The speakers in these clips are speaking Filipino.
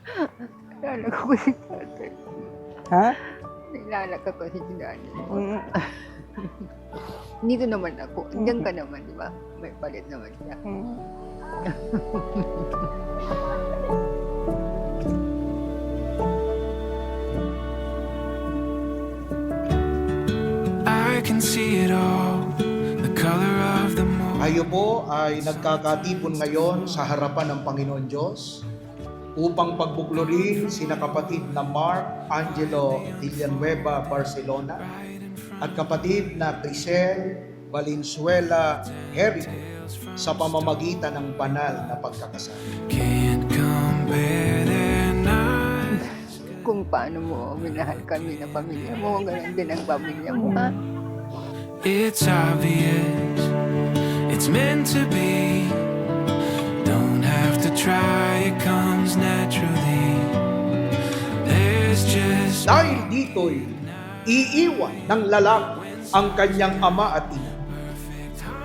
Naalala ko si tatay. Ha? Naalala ko si daddy. Mm. Dito naman ako. Diyan ka naman, di ba? May palit naman siya. Mm. I can see it all, the color of the moon. Tayo po ay nagkakatipon ngayon sa harapan ng Panginoon Diyos upang pagbuklorin sina kapatid na Mark Angelo Villanueva Barcelona at kapatid na Crisel Valenzuela Jericho sa pamamagitan ng banal na pagkakasal. Can't compare their night. Kung paano mo minahal kami ng pamilya mo, ganun din ang pamilya mo, ha? It's obvious, it's meant to be. Don't have to try, it comes naturally. There's just Dahil dito'y iiwan ng lalaki ang kanyang ama at ina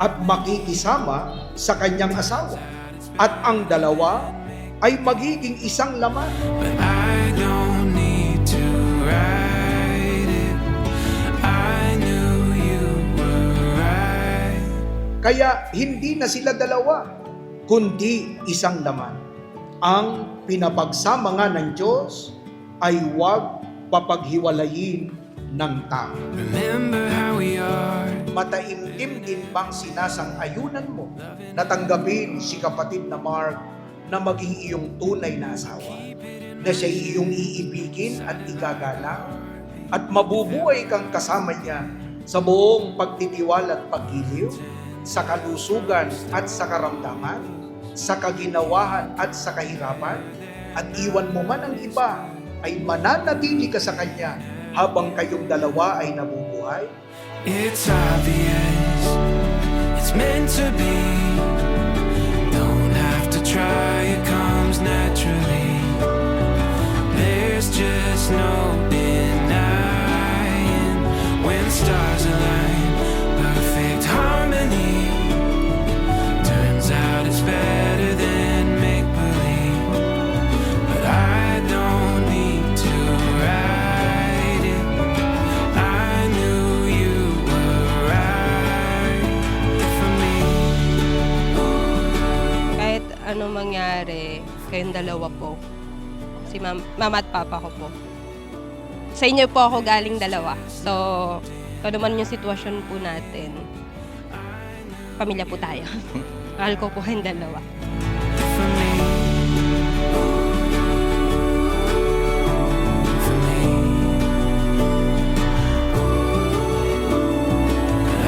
at makikisama sa kanyang asawa at ang dalawa ay magiging isang laman. but I don't need to write it. I knew you were right. Kaya hindi na sila dalawa, kundi isang laman. Ang pinapagsama nga ng Diyos ay huwag papaghiwalayin ng tao. Remember how we are. Mataimtim din bang sinasang-ayunan mo na tanggapin si kapatid na Mark na maging iyong tunay na asawa? Na siya iyong iibigin at igagalang? At mabubuhay kang kasama niya sa buong pagtitiwala at paggiliw? Sa kalusugan at sa karamdaman? Sa kaginawahan at sa kahirapan? At iwan mo man ang iba, ay mananatili ka sa kanya habang kayong dalawa ay nabubuhay? It's obvious, it's meant to be. Don't have to try, it comes naturally. There's just no denying when stars align. Perfect harmony. Turns out it's better than make-believe. But I don't need to write it. I knew you were right for me. Kahit ano mangyari, kayong dalawa po. Si mama at papa ko po. Sa inyo po ako galing dalawa. So, kung naman yung sitwasyon po natin, pamilya po tayo. Mahal ko po kayong dalawa. For me. For me.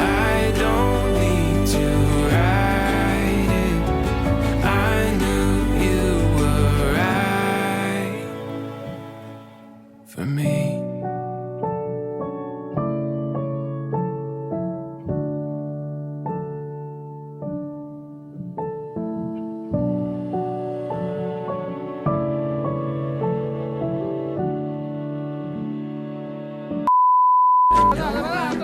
I don't need to write it. I knew you were right for me.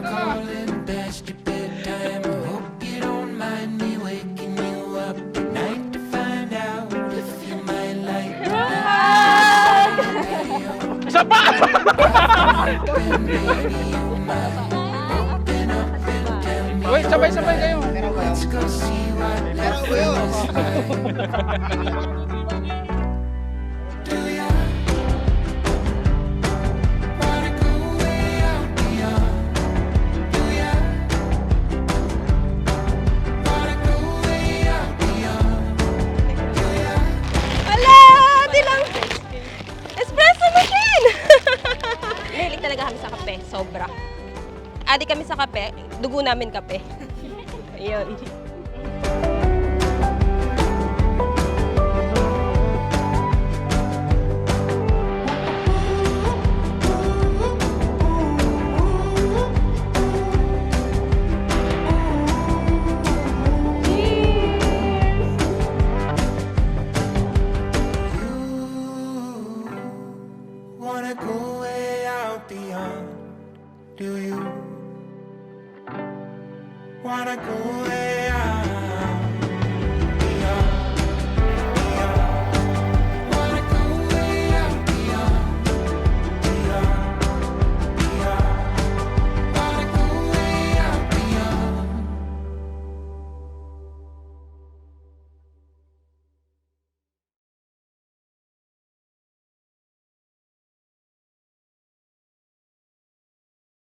Calling past your bedtime. I hope you don't mind me waking you up at night to find out if you might like Isa pa! Uy, sabay-sabay kayo. let's go see what do ya wanna go way out beyond? Do ya wanna go way out beyond? Do ya? Ala! Di lang! Espresso machine! Mahilig talaga kami sa kape. Sobra. Adi kami sa kape. Dugo namin kape. Ayun. Wanna go way out beyond? Do you wanna go way